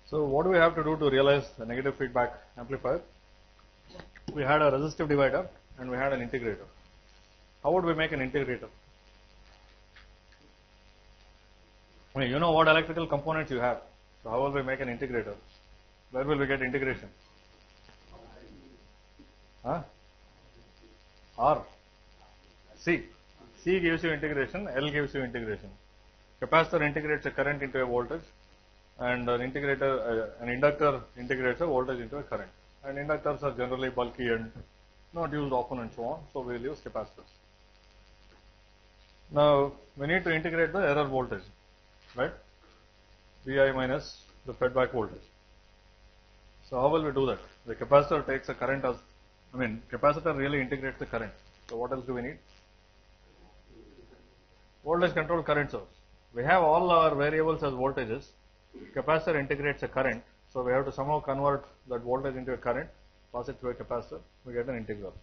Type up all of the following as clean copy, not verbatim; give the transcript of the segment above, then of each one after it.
So what do we have to do to realize the negative feedback amplifier? We had a resistive divider and we had an integrator. How would we make an integrator? I mean, you know what electrical components you have. So how will we make an integrator? Where will we get integration? Huh? R. C. C gives you integration, L gives you integration. Capacitor integrates a current into a voltage, and an inductor integrates a voltage into a current. And inductors are generally bulky and not used often and so on, so we will use capacitors. Now, we need to integrate the error voltage, right? Vi minus the feedback voltage. So how will we do that? The capacitor takes a current as, capacitor really integrates the current. So what else do we need? Voltage controlled current source. We have all our variables as voltages. Capacitor integrates a current, so we have to somehow convert that voltage into a current, pass it through a capacitor, we get an integral.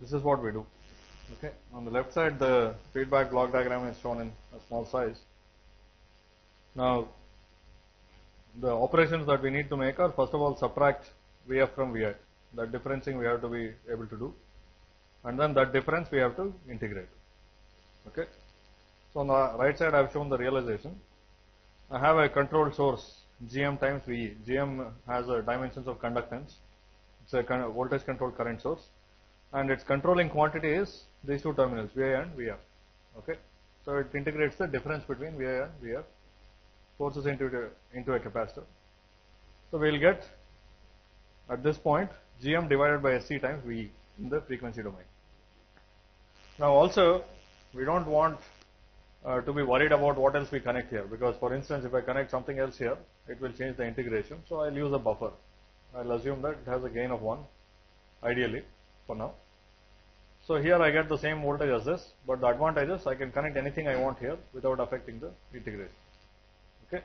This is what we do. Okay. On the left side, the feedback block diagram is shown in a small size. Now, the operations that we need to make are, first of all, subtract Vf from Vi. That differencing we have to be able to do, and then that difference we have to integrate. Okay. So on the right side I have shown the realization. I have a controlled source Gm times Ve. Gm has a dimensions of conductance. It's a voltage controlled current source, and its controlling quantity is these two terminals Vi and Vf. Okay. So it integrates the difference between Vi and Vf, forces into a capacitor. So we will get at this point Gm divided by Sc times Ve in the frequency domain. Now also, we don't want to be worried about what else we connect here, because for instance, if I connect something else here, it will change the integration. So I'll use a buffer. I'll assume that it has a gain of 1, ideally, for now. So here I get the same voltage as this, but the advantage is I can connect anything I want here without affecting the integration. Okay.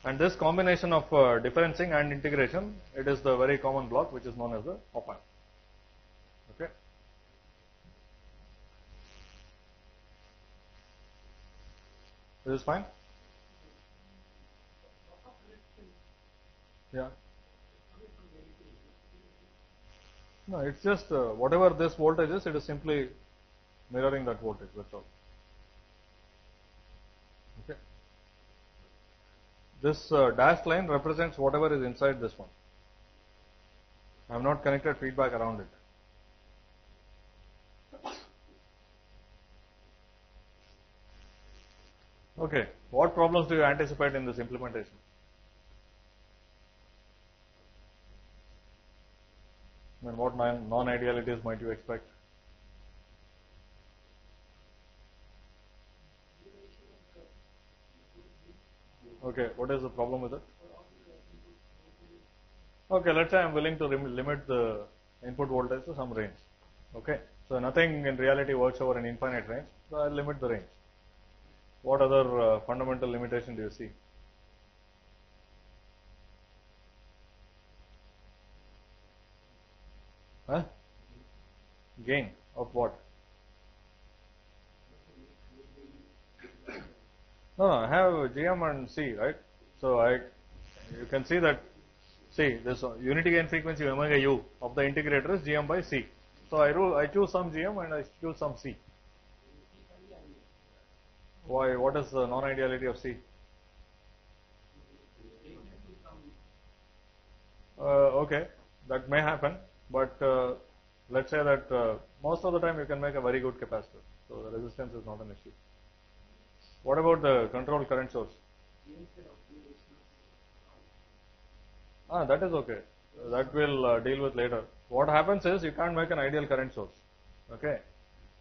And this combination of differencing and integration, it is the very common block which is known as the opamp. Okay. This is fine? Yeah. No, it's just whatever this voltage is, it is simply mirroring that voltage, that's all. Okay. This dashed line represents whatever is inside this one. I have not connected feedback around it. Okay, what problems do you anticipate in this implementation? And what non-idealities might you expect? Okay, what is the problem with it? Okay, let's say I am willing to limit the input voltage to some range. Okay, so nothing in reality works over an infinite range, so I will limit the range. What other fundamental limitation do you see? Huh? Gain of what? No, I have Gm and C, right? So you can see that, see, this unity gain frequency omega u of the integrator is Gm by C. So I choose some Gm and I choose some C. Why? What is the non-ideality of C? Okay, that may happen, but let's say that most of the time you can make a very good capacitor, so the resistance is not an issue. What about the controlled current source? That is okay. That we'll deal with later. What happens is you can't make an ideal current source. Okay.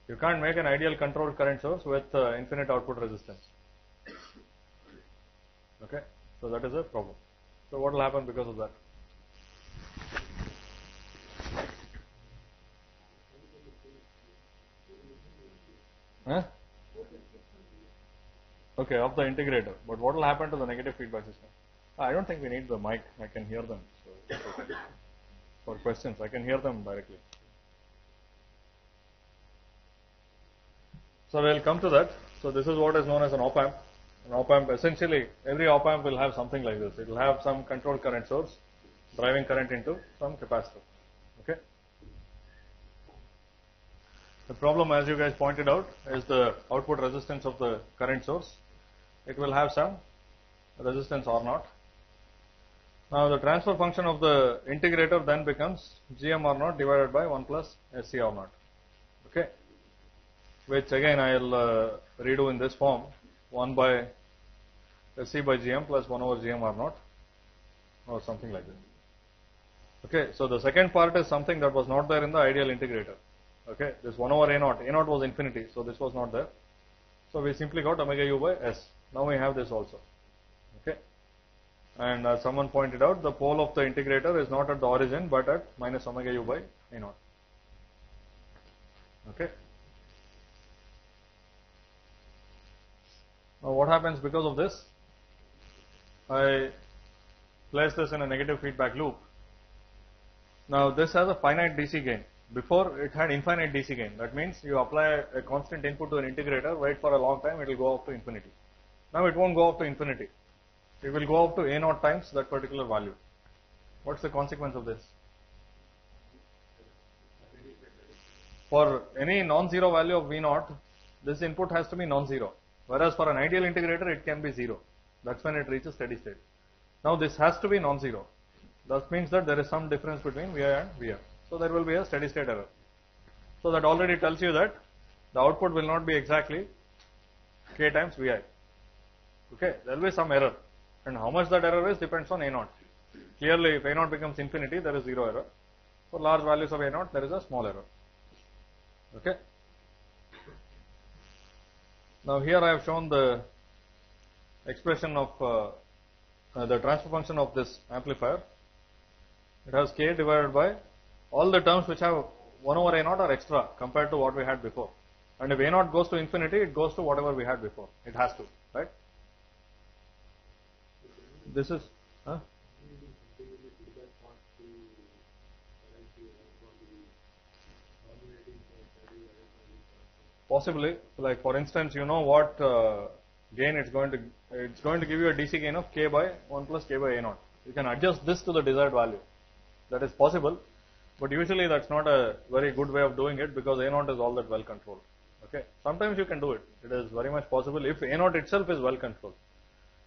You can't make an ideal controlled current source with infinite output resistance. Okay, so that is a problem. So what will happen because of that? Huh? Okay, of the integrator. But what will happen to the negative feedback system? I don't think we need the mic. I can hear them. So okay. For questions, I can hear them directly. So we'll come to that. So this is what is known as an opamp. An op-amp, essentially every op-amp will have something like this. It will have some controlled current source driving current into some capacitor. Okay. The problem, as you guys pointed out, is the output resistance of the current source. It will have some resistance or not. Now the transfer function of the integrator then becomes Gm or naught divided by 1 plus Sc or naught. Okay. Which again I will redo in this form, 1 by Sc by Gm plus 1 over Gm or naught, or something like that. Okay, so the second part is something that was not there in the ideal integrator. Okay, this 1 over A naught was infinity, so this was not there. So we simply got omega u by S. Now we have this also. Okay, and as someone pointed out, the pole of the integrator is not at the origin but at minus omega u by A naught. Okay. Now what happens because of this? I place this in a negative feedback loop. Now this has a finite DC gain. Before it had infinite DC gain. That means you apply a constant input to an integrator, wait for a long time, it will go up to infinity. Now it won't go up to infinity. It will go up to A naught times that particular value. What's the consequence of this? For any non-zero value of V naught, this input has to be non-zero. Whereas for an ideal integrator, it can be 0. That's when it reaches steady state. Now this has to be non-zero. That means that there is some difference between Vi and Vr. So there will be a steady state error. So that already tells you that the output will not be exactly K times Vi. Okay, there will be some error. And how much that error is depends on A naught. Clearly, if A naught becomes infinity, there is 0 error. For large values of A naught, there is a small error. Okay. Now here I have shown the expression of the transfer function of this amplifier. It has K divided by all the terms which have 1 over A naught are extra compared to what we had before. And if A naught goes to infinity, it goes to whatever we had before. It has to, right? This is, possibly, like for instance, you know what gain it's going to give you a DC gain of K by 1 plus K by A naught. You can adjust this to the desired value. That is possible, but usually that's not a very good way of doing it because A naught is all that well controlled. Okay, sometimes you can do it. It is very much possible if A naught itself is well controlled.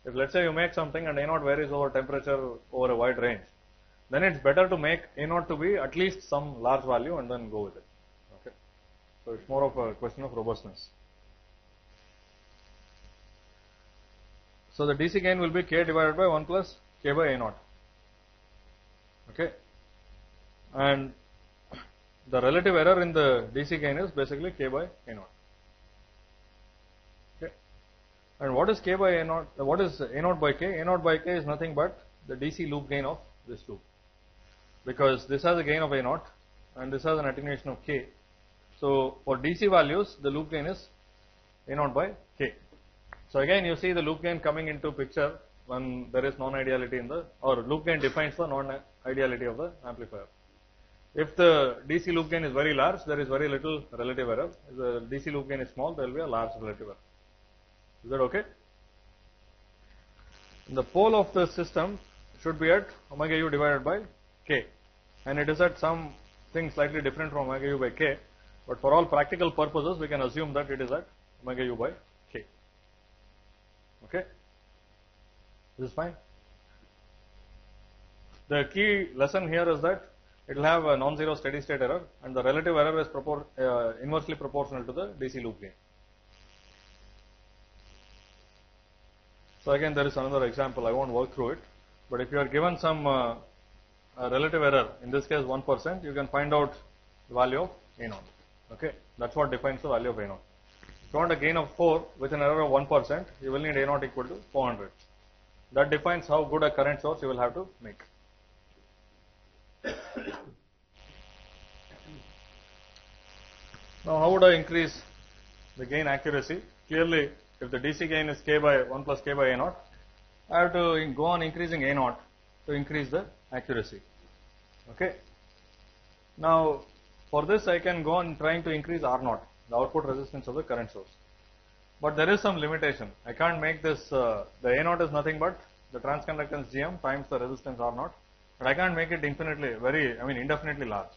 If let's say you make something and A naught varies over temperature over a wide range, then it's better to make A naught to be at least some large value and then go with it. Okay, so it's more of a question of robustness. So the DC gain will be K divided by 1 plus K by A naught. Okay, and the relative error in the DC gain is basically K by A naught. Okay, and what is K by A naught? What is A naught by K? A naught by K is nothing but the DC loop gain of this loop, because this has a gain of A naught and this has an attenuation of K. So for DC values, the loop gain is A naught by K. So again, you see the loop gain coming into picture when there is non-ideality in the, or loop gain defines the non-ideality of the amplifier. If the DC loop gain is very large, there is very little relative error. If the DC loop gain is small, there will be a large relative error. Is that okay? The pole of the system should be at omega u divided by K, and it is at something slightly different from omega u by K, but for all practical purposes, we can assume that it is at omega u by K. Okay? This is fine. The key lesson here is that it will have a non-zero steady state error, and the relative error is inversely proportional to the DC loop gain. So again, there is another example. I won't work through it, but if you are given some relative error, in this case 1%, you can find out the value of A naught. Okay, that's what defines the value of A naught. If you want a gain of 4 with an error of 1%, you will need A naught equal to 400. That defines how good a current source you will have to make. Now, how would I increase the gain accuracy? Clearly, if the DC gain is K by 1 plus K by A naught, I have to go on increasing A naught to increase the accuracy. Okay. Now, for this I can go on trying to increase R naught, the output resistance of the current source. but there is some limitation. I can't make this, the A0 is nothing but the transconductance Gm times the resistance R0, but I can't make it indefinitely large.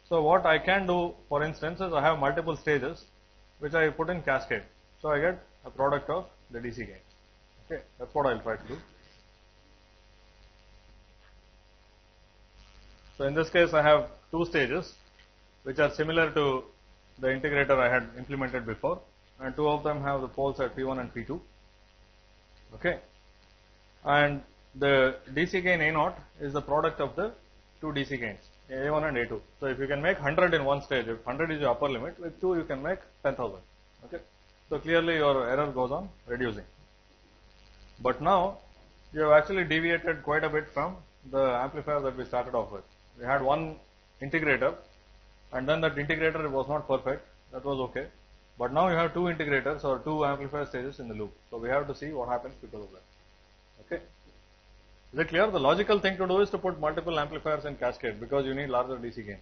So what I can do, for instance, is I have multiple stages which I put in cascade. So I get a product of the DC gain. Okay, that's what I'll try to do. So in this case I have two stages which are similar to the integrator I had implemented before, and two of them have the poles at P1 and P2. Okay, and the DC gain A0 is the product of the two DC gains, A1 and A2. So if you can make 100 in one stage, if 100 is your upper limit, with 2 you can make 10,000. Okay, so clearly your error goes on reducing. But now you have actually deviated quite a bit from the amplifier that we started off with. We had one integrator, and then that integrator was not perfect. That was okay. But now you have two integrators or two amplifier stages in the loop. So we have to see what happens because of that. Okay. Is it clear? The logical thing to do is to put multiple amplifiers in cascade because you need larger DC gain.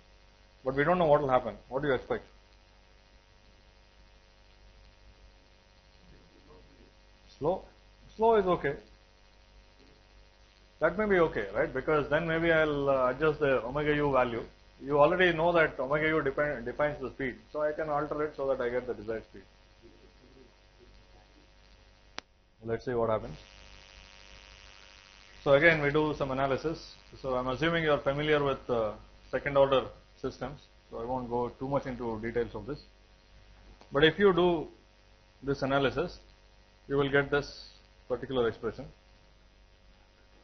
But we don't know what will happen. What do you expect? Slow? Slow is okay. That may be okay, right? Because then maybe I'll adjust the omega u value. You already know that omega u defines the speed. So I can alter it so that I get the desired speed. Let's see what happens. So again we do some analysis. So I'm assuming you are familiar with second order systems. So I won't go too much into details of this. But if you do this analysis, you will get this particular expression.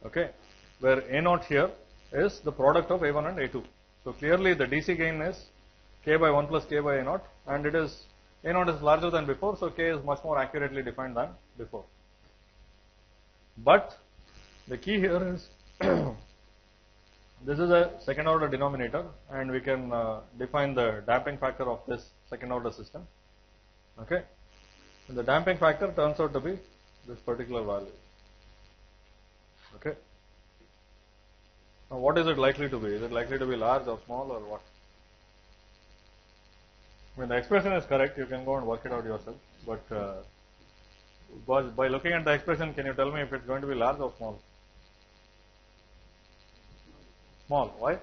Okay, where A0 here is the product of A1 and A2. So clearly the DC gain is K by 1 plus K by A0, and it is A0 is larger than before, so K is much more accurately defined than before. But the key here is this is a second order denominator, and we can define the damping factor of this second order system. Okay, and the damping factor turns out to be this particular value. Okay. Now what is it likely to be? Is it likely to be large or small or what? When the expression is correct, you can go and work it out yourself. But by looking at the expression, can you tell me if it's going to be large or small? Small. Why?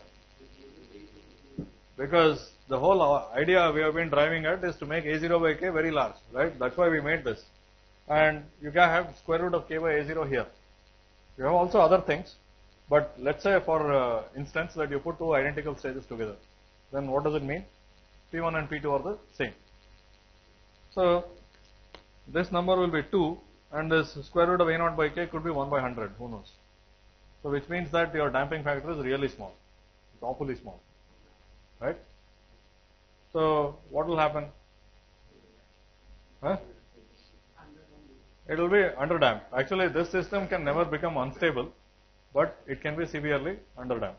Because the whole idea we have been driving at is to make A0 by K very large, right? That's why we made this. And you can have square root of K by A0 here. You have also other things, but let's say for instance that you put two identical stages together, then what does it mean? P1 and P2 are the same. So this number will be 2, and this square root of A0 by K could be 1 by 100, who knows. So which means that your damping factor is really small, it's awfully small, right? So what will happen? Huh? It will be underdamped. Actually, this system can never become unstable, but it can be severely underdamped.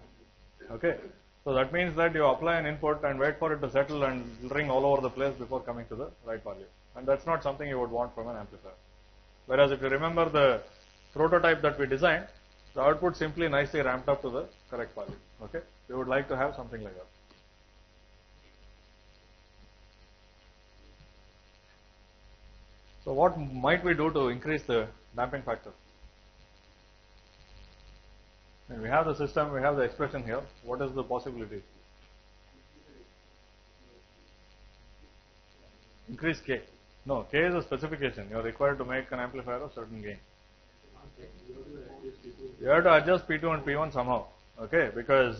Okay, so that means that you apply an input and wait for it to settle and ring all over the place before coming to the right value, and that's not something you would want from an amplifier. Whereas if you remember the prototype that we designed, the output simply nicely ramped up to the correct value. Okay, we would like to have something like that. So what might we do to increase the damping factor? And we have the system, we have the expression here. What is the possibility? Increase K. No, K is a specification. You are required to make an amplifier of certain gain. You have to adjust P2 and P1 somehow. Okay, because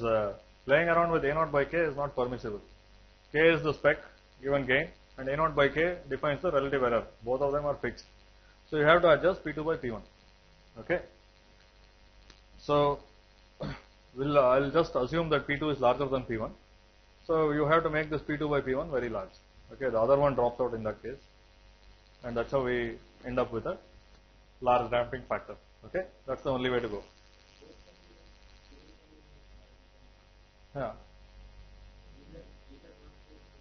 playing around with A0 by K is not permissible. K is the spec given gain, and A0 by K defines the relative error. Both of them are fixed. So you have to adjust P2 by P1. Okay. So I'll just assume that P2 is larger than P1. So you have to make this P2 by P1 very large. Okay, the other one drops out in that case, and that's how we end up with a large damping factor. Okay, that's the only way to go. Yeah.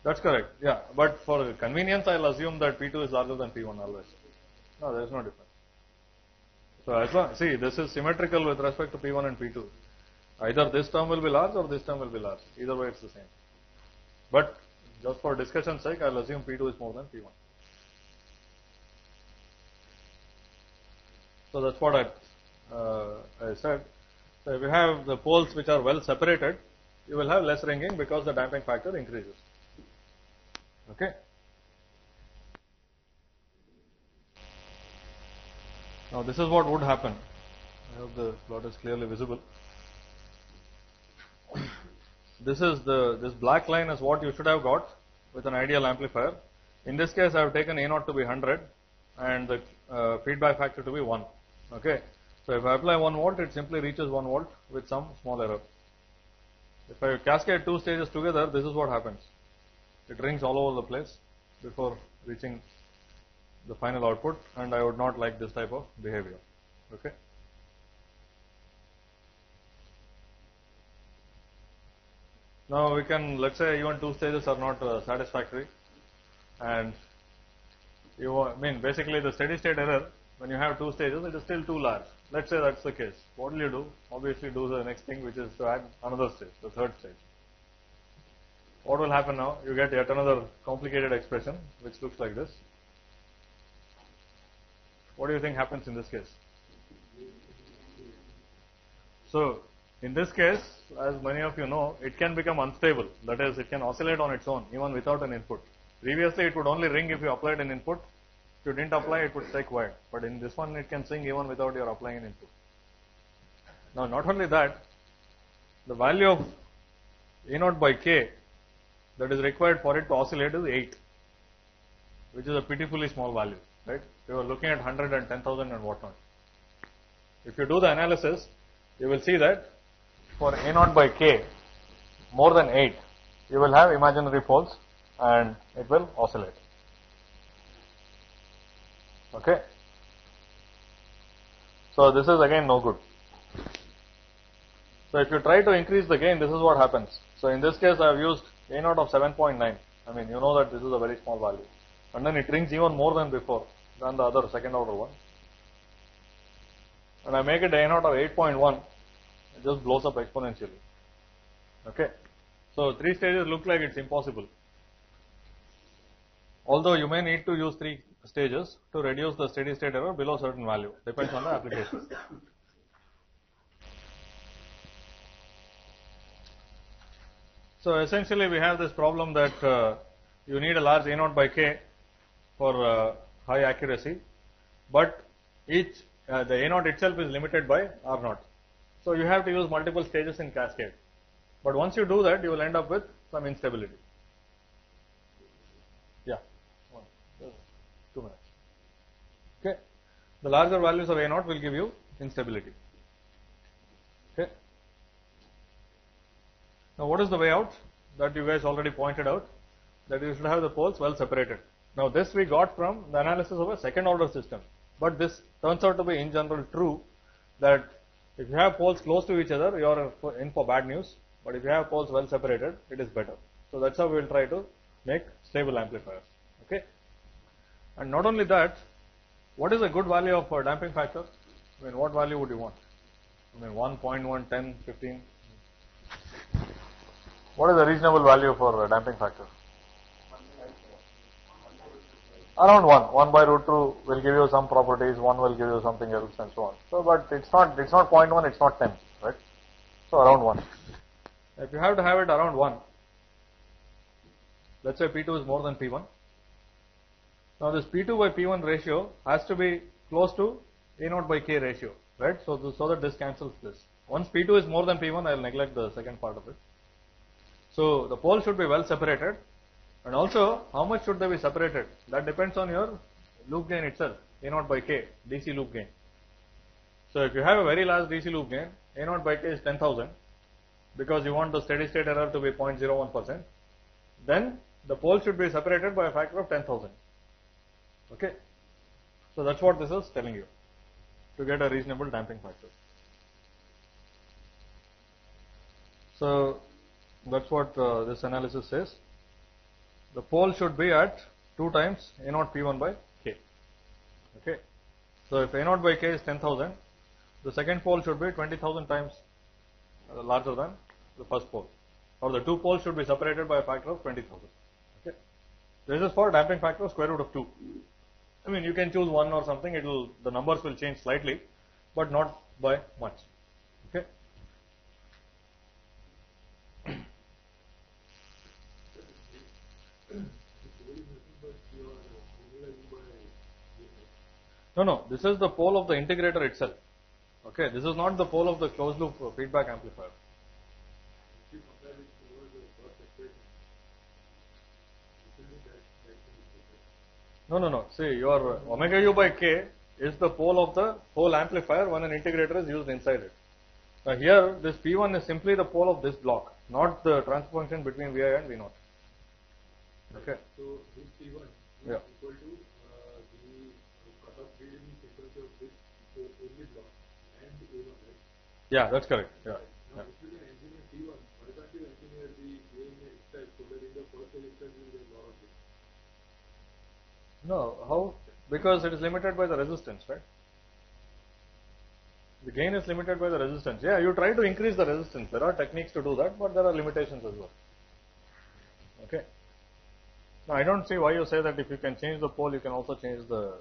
That's correct, yeah, but for convenience I'll assume that P2 is larger than P1 always. No, there is no difference. So as long, see, this is symmetrical with respect to P1 and P2. Either this term will be large or this term will be large. Either way it's the same. But just for discussion's sake, I'll assume P2 is more than P1. So that's what I said. So if you have the poles which are well separated, you will have less ringing because the damping factor increases. Okay. Now this is what would happen. I hope the plot is clearly visible. This black line is what you should have got with an ideal amplifier. In this case, I have taken A0 to be 100 and the feedback factor to be 1. Okay. So if I apply 1 volt, it simply reaches 1 volt with some small error. If I cascade 2 stages together, this is what happens. It rings all over the place before reaching the final output, and I would not like this type of behavior. Okay. Now we can, let's say even 2 stages are not satisfactory, and basically the steady state error when you have 2 stages, it is still too large. Let's say that's the case. What will you do? Obviously do the next thing, which is to add another stage, the third stage. What will happen now? You get yet another complicated expression which looks like this. What do you think happens in this case? So in this case, as many of you know, it can become unstable. That is, it can oscillate on its own even without an input. Previously it would only ring if you applied an input. If you didn't apply, it would stay quiet. But in this one, it can sing even without your applying an input. Now, not only that, the value of A0 by K that is required for it to oscillate is 8, which is a pitifully small value, right? You are looking at 100 and 10,000 and whatnot. If you do the analysis, you will see that for A0 by K, more than 8, you will have imaginary poles and it will oscillate. Okay. So this is again no good. So if you try to increase the gain, this is what happens. So in this case, I have used A0 of 7.9. I mean, you know that this is a very small value. And then it rings even more than before, than the other second order one. And I make it A0 of 8.1, it just blows up exponentially. Okay. So 3 stages look like it's impossible. Although you may need to use 3 stages to reduce the steady state error below a certain value, depends on the application. So essentially we have this problem that you need a large A0 by K for high accuracy, but the A0 itself is limited by R0. So you have to use multiple stages in cascade. But once you do that, you will end up with some instability. Yeah. 2 minutes. Okay. The larger values of A0 will give you instability. Okay. Now what is the way out? That you guys already pointed out, that you should have the poles well separated. Now this we got from the analysis of a second order system, but this turns out to be in general true, that if you have poles close to each other, you are in for bad news, but if you have poles well separated, it is better. So that's how we will try to make stable amplifiers. Okay. And not only that, what is a good value of a damping factor? I mean, what value would you want? I mean, 1.1, 10, 15? What is a reasonable value for a damping factor? Around 1. 1 by root 2 will give you some properties, 1 will give you something else and so on. So, but it's not 0.1, it's not 10, right? So around 1. If you have to have it around 1, let's say P2 is more than P1. Now this P2 by P1 ratio has to be close to A0 by K ratio, right? So that this cancels this. Once P2 is more than P1, I will neglect the second part of it. So the poles should be well separated, and also how much should they be separated? That depends on your loop gain itself, A0 by K, DC loop gain. So if you have a very large DC loop gain, A0 by K is 10,000, because you want the steady state error to be 0.01%, then the poles should be separated by a factor of 10,000. Okay. So that's what this is telling you, to get a reasonable damping factor. So that's what this analysis says. The pole should be at 2 times A0 P1 by K. Okay. So if A0 by K is 10,000, the second pole should be 20,000 times larger than the first pole, or the 2 poles should be separated by a factor of 20,000. Okay. This is for damping factor square root of 2. I mean, you can choose 1 or something, the numbers will change slightly, but not by much. Okay. No, this is the pole of the integrator itself. Okay, this is not the pole of the closed loop feedback amplifier. No. See, your omega u by k is the pole of the whole amplifier when an integrator is used inside it. Now here, this P1 is simply the pole of this block, not the transfer function between Vi and V0. Okay. So this P1 is equal to the cutoff reading frequency of this only block and A1, right? Yeah, that's correct. Yeah. Now, if you can engineer P1, why can't you engineer the gain itself so that in the first resistance you will get lot of gain? No, how? Because it is limited by the resistance, right? The gain is limited by the resistance. Yeah, you try to increase the resistance. There are techniques to do that, but there are limitations as well. Okay. Now, I don't see why you say that if you can change the pole, you can also change the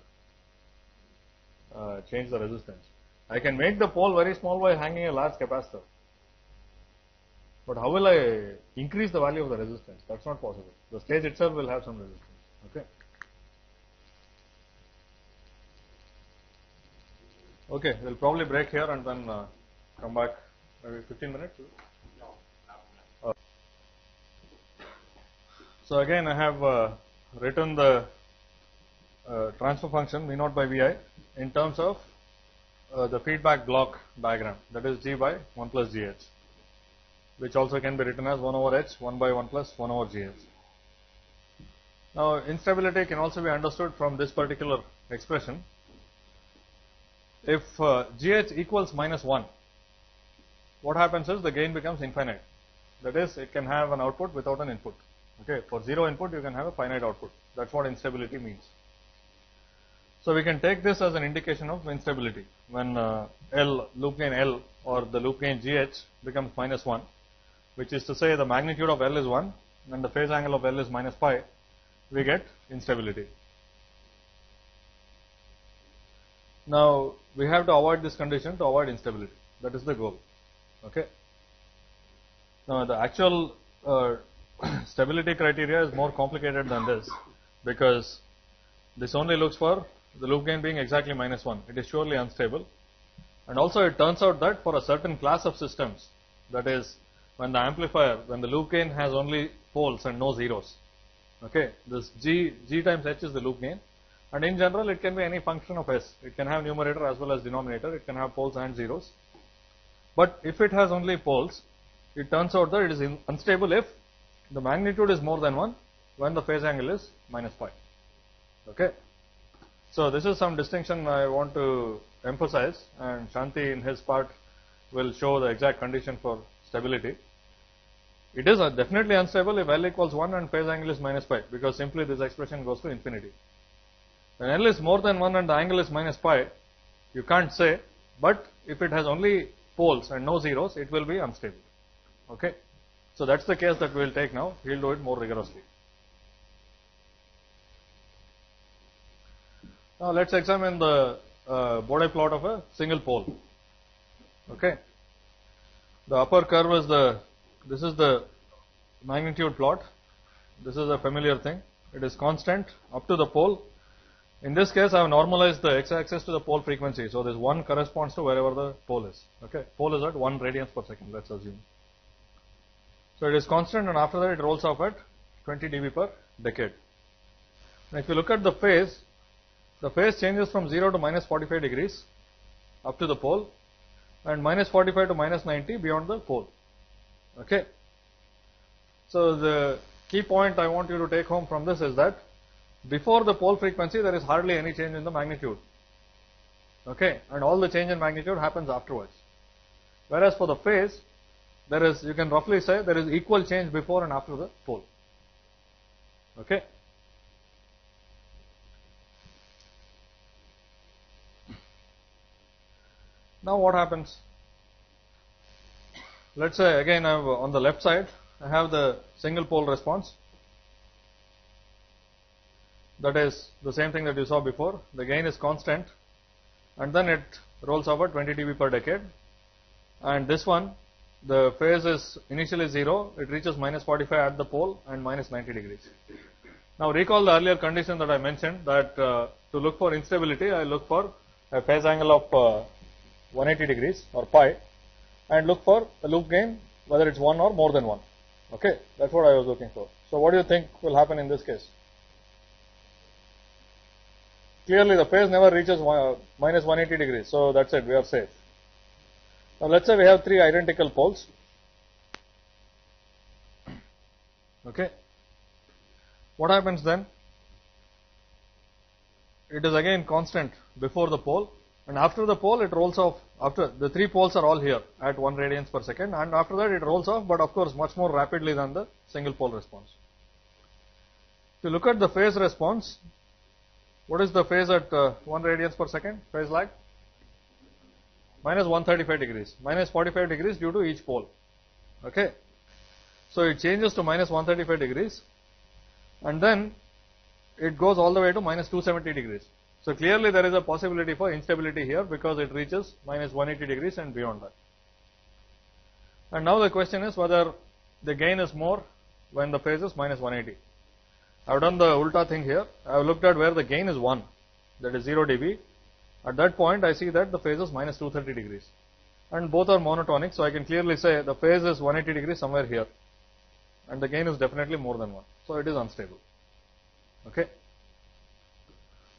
resistance. I can make the pole very small by hanging a large capacitor. But how will I increase the value of the resistance? That's not possible. The stage itself will have some resistance. Okay. Okay, we'll probably break here and then come back maybe 15 minutes. So again, I have written the transfer function V0 by Vi in terms of the feedback block diagram, that is G by 1 plus Gh, which also can be written as 1 over H, 1 by 1 plus 1 over Gh. Now, instability can also be understood from this particular expression. If Gh equals minus 1, what happens is the gain becomes infinite. That is, it can have an output without an input. Okay, for 0 input, you can have a finite output. That's what instability means. So we can take this as an indication of instability. When loop gain L or the loop gain Gh becomes minus 1, which is to say the magnitude of L is 1 and the phase angle of L is minus pi, we get instability. Now, we have to avoid this condition to avoid instability. That is the goal. Okay. Now, the actual stability criteria is more complicated than this, because this only looks for the loop gain being exactly minus 1. It is surely unstable. And also it turns out that for a certain class of systems, that is when the loop gain has only poles and no zeros. Okay, this G times H is the loop gain. And in general, it can be any function of S. It can have numerator as well as denominator. It can have poles and zeros. But if it has only poles, it turns out that it is unstable if the magnitude is more than 1 when the phase angle is minus pi. Okay. So this is some distinction I want to emphasize, and Shanthi in his part will show the exact condition for stability. It is definitely unstable if L equals 1 and phase angle is minus pi, because simply this expression goes to infinity. When L is more than 1 and the angle is minus pi, you can't say, but if it has only poles and no zeros, it will be unstable. Okay. So that's the case that we will take now. We will do it more rigorously. Now let's examine the Bode plot of a single pole. Okay. The upper curve is this is the magnitude plot. This is a familiar thing. It is constant up to the pole. In this case, I have normalized the x-axis to the pole frequency. So this 1 corresponds to wherever the pole is. Okay. Pole is at 1 radians per second, let's assume. So it is constant, and after that it rolls off at 20 dB per decade. Now if you look at the phase changes from 0 to minus 45 degrees up to the pole, and minus 45 to minus 90 beyond the pole. Okay. So the key point I want you to take home from this is that before the pole frequency there is hardly any change in the magnitude. Okay. And all the change in magnitude happens afterwards. Whereas for the phase, there is, you can roughly say, there is equal change before and after the pole. Okay. Now what happens? Let's say again I have on the left side I have the single pole response. that is the same thing that you saw before. The gain is constant, and then it rolls over 20 dB per decade. And this one, the phase is initially 0, it reaches minus 45 at the pole and minus 90 degrees. Now recall the earlier condition that I mentioned, that to look for instability, I look for a phase angle of 180 degrees or pi, and look for a loop gain, whether it's 1 or more than 1. Okay, that's what I was looking for. So what do you think will happen in this case? Clearly the phase never reaches minus 180 degrees, so that's it, we are safe. Now let's say we have 3 identical poles. Okay, what happens then? It is again constant before the pole, and after the pole it rolls off. After the 3 poles are all here at 1 radians per second, and after that it rolls off, but of course much more rapidly than the single pole response. If you look at the phase response, what is the phase at 1 radians per second? Phase lag? Minus 135 degrees, minus 45 degrees due to each pole. Okay, so it changes to minus 135 degrees, and then it goes all the way to minus 270 degrees. So clearly there is a possibility for instability here, because it reaches minus 180 degrees and beyond that. And now the question is whether the gain is more when the phase is minus 180. I have done the ulta thing here. I have looked at where the gain is 1, that is 0 dB. At that point I see that the phase is minus 230 degrees, and both are monotonic, so I can clearly say the phase is 180 degrees somewhere here, and the gain is definitely more than 1, so it is unstable. Okay,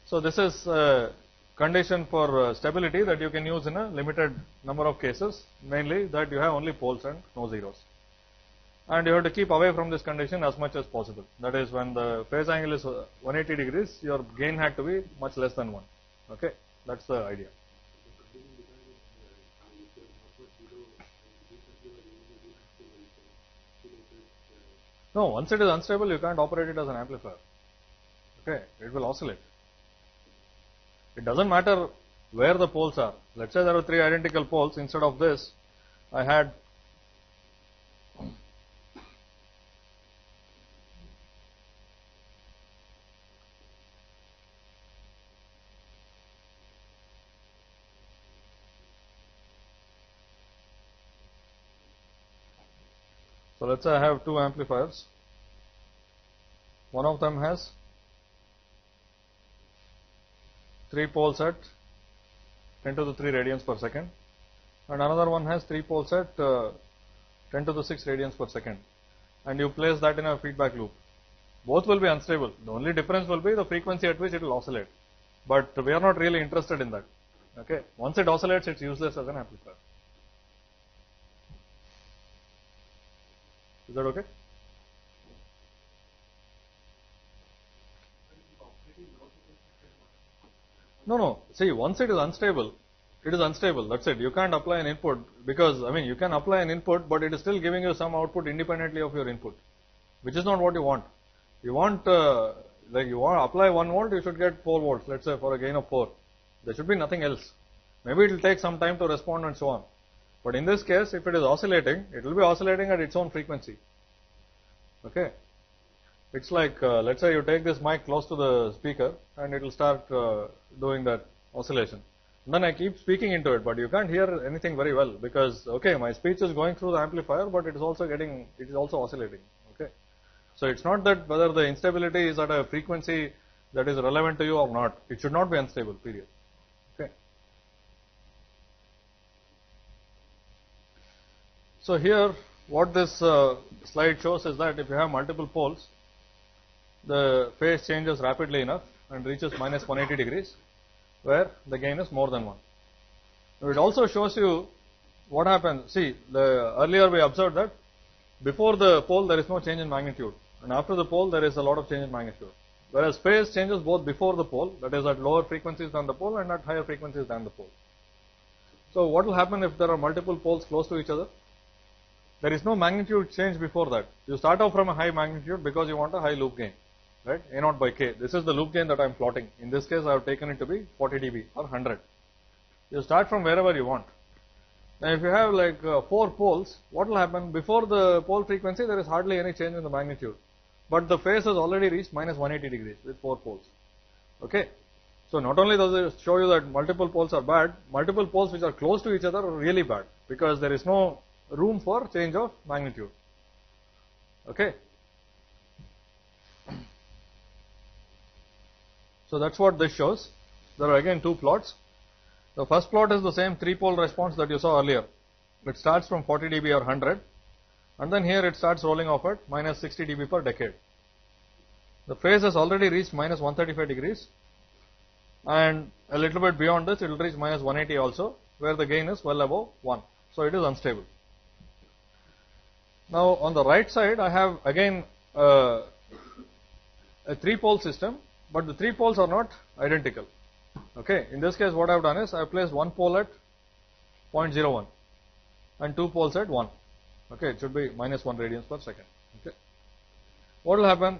so this is a condition for stability that you can use in a limited number of cases, mainly that you have only poles and no zeros, and you have to keep away from this condition as much as possible. That is, when the phase angle is 180 degrees, your gain had to be much less than 1. Okay, that's the idea. No, once it is unstable, you can't operate it as an amplifier. Okay, it will oscillate. It doesn't matter where the poles are. Let's say there are 3 identical poles. Instead of this, I had so let's say I have 2 amplifiers. One of them has 3 poles at 10 to the 3 radians per second, and another one has 3 poles at 10 to the 6 radians per second, and you place that in a feedback loop. Both will be unstable. The only difference will be the frequency at which it will oscillate, but we are not really interested in that. Okay, once it oscillates, it's useless as an amplifier. Is that okay? No. See, once it is unstable, that's it. You can't apply an input, because, I mean, you can apply an input, but it is still giving you some output independently of your input, which is not what you want. You want, like you want to apply 1 volt, you should get 4 volts, let's say, for a gain of 4. There should be nothing else. Maybe it will take some time to respond and so on. But in this case, if it is oscillating, it will be oscillating at its own frequency. Okay. It's like, let's say you take this mic close to the speaker and it will start doing that oscillation. And then I keep speaking into it, but you can't hear anything very well, because, okay, my speech is going through the amplifier, but it is also oscillating. Okay. So it's not that whether the instability is at a frequency that is relevant to you or not. It should not be unstable, period. Okay. So here, what this slide shows is that if you have multiple poles, the phase changes rapidly enough and reaches minus 180 degrees, where the gain is more than 1. It also shows you what happens. See, earlier we observed that before the pole there is no change in magnitude, and after the pole there is a lot of change in magnitude. Whereas phase changes both before the pole, that is at lower frequencies than the pole, and at higher frequencies than the pole. So what will happen if there are multiple poles close to each other? There is no magnitude change before that. You start off from a high magnitude because you want a high loop gain, right? A0 by k. This is the loop gain that I am plotting. In this case, I have taken it to be 40 dB or 100. You start from wherever you want. Now, if you have like 4 poles, what will happen? Before the pole frequency, there is hardly any change in the magnitude. but the phase has already reached minus 180 degrees with 4 poles. Okay. So not only does it show you that multiple poles are bad, multiple poles which are close to each other are really bad, because there is no room for change of magnitude. Okay. So that's what this shows. There are again 2 plots. The first plot is the same 3-pole response that you saw earlier. It starts from 40 dB or 100, and then here it starts rolling off at minus 60 dB per decade. The phase has already reached minus 135 degrees, and a little bit beyond this it will reach minus 180 also, where the gain is well above 1. So it is unstable. Now on the right side I have again a 3-pole system, but the 3 poles are not identical. Okay. In this case what I have done is I have placed 1 pole at 0.01 and 2 poles at 1. Okay. It should be minus 1 radians per second. Okay. What will happen?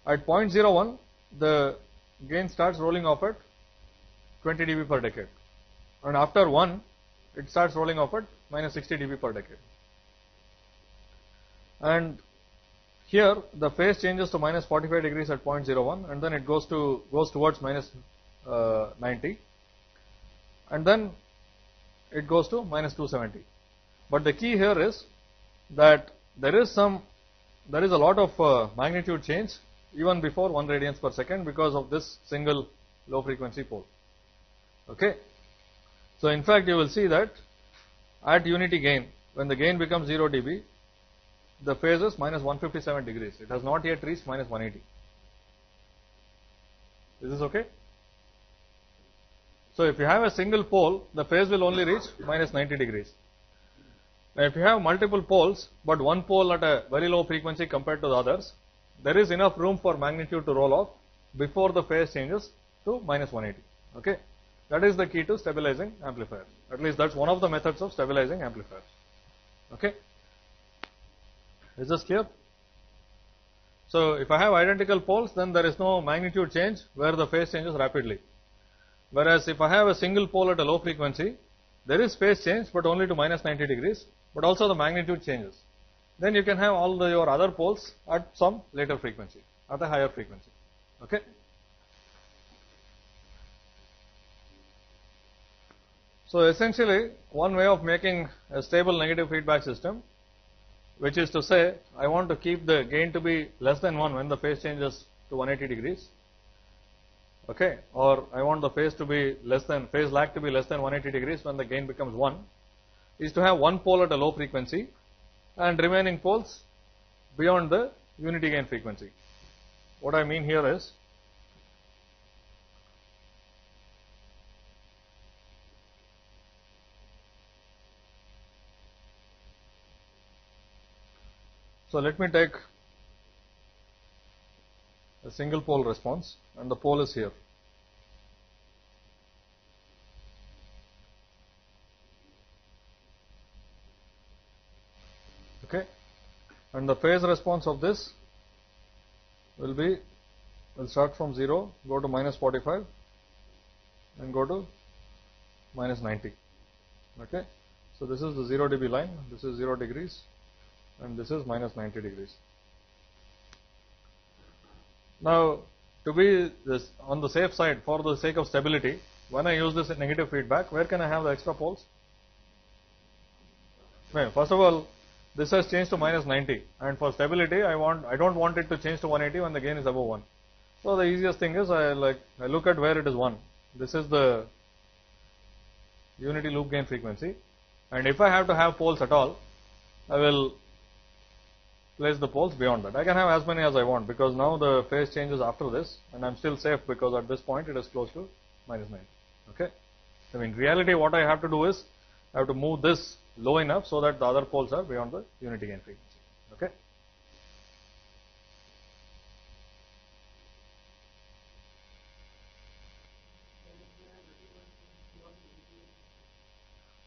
At 0.01 the gain starts rolling off at 20 dB per decade, and after 1 it starts rolling off at minus 60 dB per decade. And here the phase changes to minus 45 degrees at 0.01, and then it goes towards minus 90, and then it goes to minus 270. But the key here is that there is a lot of magnitude change even before 1 radians per second because of this single low frequency pole. Okay. So in fact you will see that at unity gain, when the gain becomes 0 dB, the phase is minus 157 degrees. It has not yet reached minus 180. Is this okay? So if you have a single pole, the phase will only reach minus 90 degrees. Now if you have multiple poles, but one pole at a very low frequency compared to the others, there is enough room for magnitude to roll off before the phase changes to minus 180. Okay. That is the key to stabilizing amplifiers. At least that's one of the methods of stabilizing amplifiers. Okay. Is this clear? So if I have identical poles, then there is no magnitude change where the phase changes rapidly. Whereas if I have a single pole at a low frequency, there is phase change but only to minus 90 degrees, but also the magnitude changes. Then you can have all your other poles at some later frequency, at a higher frequency. Okay. So essentially one way of making a stable negative feedback system, which is to say I want to keep the gain to be less than 1 when the phase changes to 180 degrees, okay, or I want the phase lag to be less than 180 degrees when the gain becomes 1, is to have one pole at a low frequency and remaining poles beyond the unity gain frequency. What I mean here is, so let me take a single pole response, and the pole is here. Okay, and the phase response of this will start from 0, go to minus 45, and go to minus 90. Okay, so this is the 0 dB line, this is 0 degrees, and this is minus 90 degrees. Now, to be on the safe side, for the sake of stability, when I use this negative feedback, where can I have the extra poles? Well, first of all, this has changed to minus 90, and for stability, I don't want it to change to 180 when the gain is above 1. So the easiest thing is I look at where it is 1. This is the unity loop gain frequency, and if I have to have poles at all, I will place the poles beyond that. I can have as many as I want, because now the phase changes after this, and I'm still safe because at this point it is close to minus 90. Okay. So in reality, what I have to do is I have to move this low enough so that the other poles are beyond the unity gain frequency. Okay.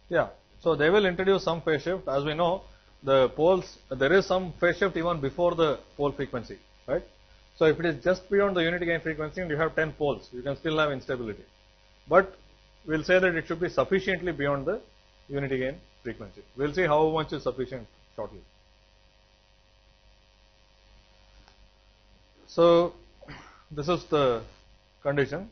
Yeah. So they will introduce some phase shift. As we know, the poles, there is some phase shift even before the pole frequency, right? So if it is just beyond the unity gain frequency and you have 10 poles, you can still have instability. But we'll say that it should be sufficiently beyond the unity gain frequency. We'll see how much is sufficient shortly. So this is the condition.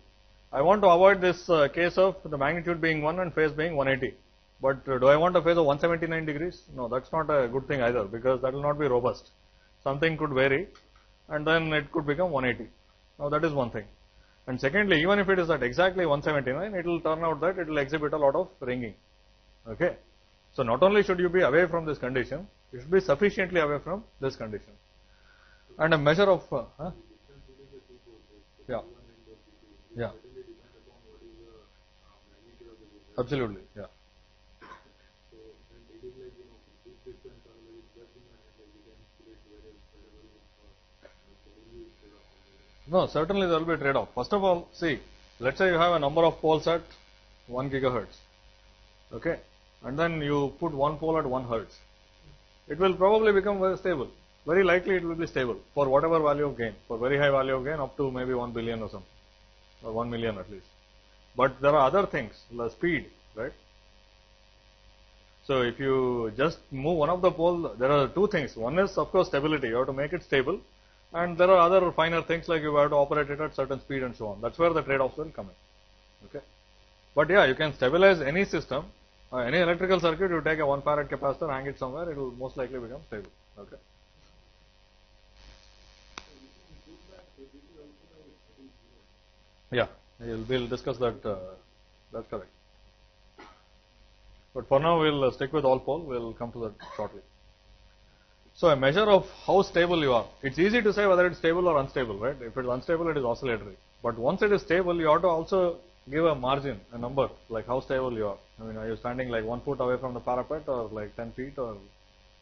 I want to avoid this case of the magnitude being 1 and phase being 180. But do I want a phase of 179 degrees? No, that's not a good thing either, because that will not be robust. Something could vary and then it could become 180. Now that is one thing. And secondly, even if it is at exactly 179, it will turn out that it will exhibit a lot of ringing. Okay. So not only should you be away from this condition, you should be sufficiently away from this condition. And a measure of yeah. Yeah. Absolutely. Yeah. No, certainly there will be a trade-off. First of all, see, let's say you have a number of poles at 1 gigahertz, okay, and then you put one pole at 1 hertz. It will probably become very stable. Very likely it will be stable for whatever value of gain, for very high value of gain up to maybe 1 billion or something, or 1 million at least. But there are other things, the speed, right? So if you just move one of the pole, there are two things. One is, of course, stability. You have to make it stable. And there are other finer things like you have to operate it at certain speed and so on. That's where the trade-offs will come in. Okay. But yeah, you can stabilize any system, any electrical circuit. You take a 1 farad capacitor, hang it somewhere, it will most likely become stable. Okay. Yeah, we'll discuss that. That's correct. But for now, we'll stick with all pole. We'll come to that shortly. So a measure of how stable you are. It's easy to say whether it's stable or unstable, right? If it's unstable, it is oscillatory. But once it is stable, you ought to also give a margin, a number, like how stable you are. I mean, are you standing like 1 foot away from the parapet, or like 10 feet, or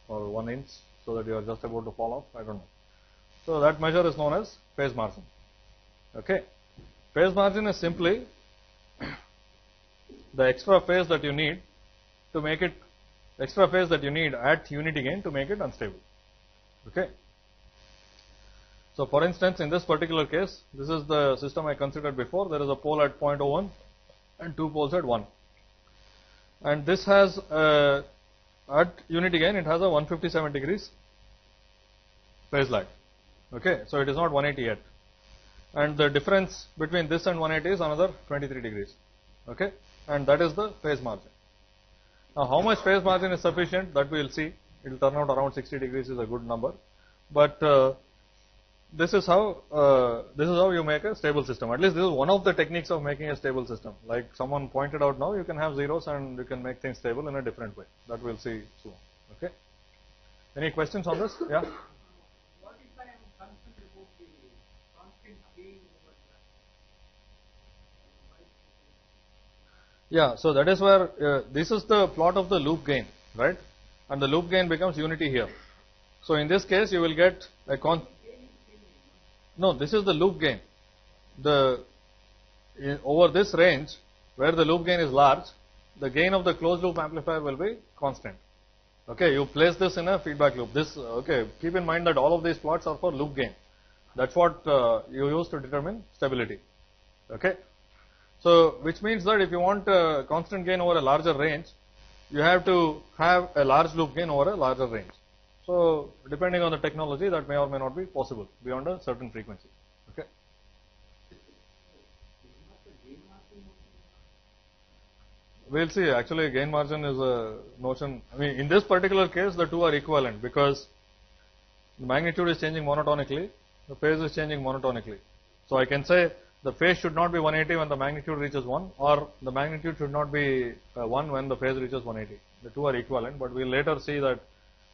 1 inch, so that you are just about to fall off? I don't know. So that measure is known as phase margin. Okay. Phase margin is simply the extra phase that you need to make it, extra phase that you need at unity gain to make it unstable. Okay. So for instance, in this particular case, this is the system I considered before. There is a pole at 0.01 and 2 poles at 1. And this has, at unity gain, it has a 157 degrees phase lag. Okay. So it is not 180 yet. And the difference between this and 180 is another 23 degrees. Okay. And that is the phase margin. Now, how much phase margin is sufficient, that we will see. It will turn out around 60 degrees is a good number. But this is how you make a stable system. At least this is one of the techniques of making a stable system. Like someone pointed out now, you can have zeros and you can make things stable in a different way. That we'll see soon. Okay. Any questions on this? Yeah. What if I am concerned about the constant gain over that? Yeah, so that is where this is the plot of the loop gain, right? And the loop gain becomes unity here. So in this case, you will get a no, this is the loop gain. Over this range, where the loop gain is large, the gain of the closed loop amplifier will be constant. Okay, you place this in a feedback loop. This, okay, keep in mind that all of these plots are for loop gain. That's what you use to determine stability. Okay. So, which means that if you want a constant gain over a larger range, you have to have a large loop gain over a larger range. So, depending on the technology, that may or may not be possible beyond a certain frequency. Okay. We'll see. Actually, gain margin is a notion. I mean, in this particular case, the two are equivalent because the magnitude is changing monotonically, the phase is changing monotonically. So, I can say the phase should not be 180 when the magnitude reaches 1, or the magnitude should not be 1 when the phase reaches 180. The two are equivalent, but we'll later see that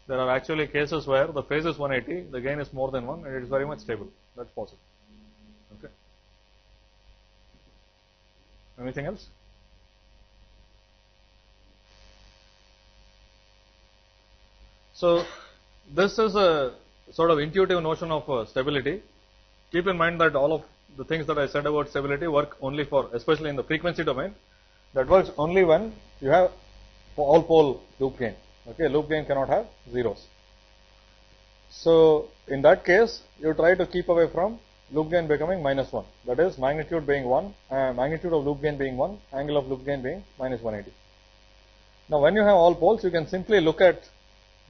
there are actually cases where the phase is 180, the gain is more than 1, and it is very much stable. That's possible. Okay. Anything else? So, this is a sort of intuitive notion of stability. Keep in mind that all of the things that I said about stability work only for, especially in the frequency domain, that works only when you have all pole loop gain. Okay, loop gain cannot have zeros. So, in that case, you try to keep away from loop gain becoming -1. That is, magnitude being 1, magnitude of loop gain being 1, angle of loop gain being -180. Now, when you have all poles, you can simply look at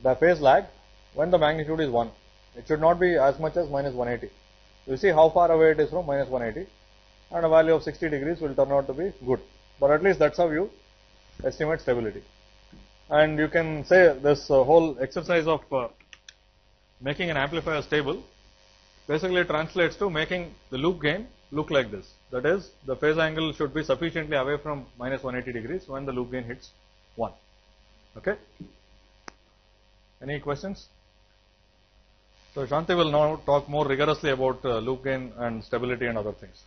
the phase lag when the magnitude is 1. It should not be as much as -180. You see how far away it is from minus 180, and a value of 60 degrees will turn out to be good. But at least that's how you estimate stability. And you can say this whole exercise of making an amplifier stable basically translates to making the loop gain look like this. That is, the phase angle should be sufficiently away from minus 180 degrees when the loop gain hits 1. Okay? Any questions? So Shanthi will now talk more rigorously about loop gain and stability and other things.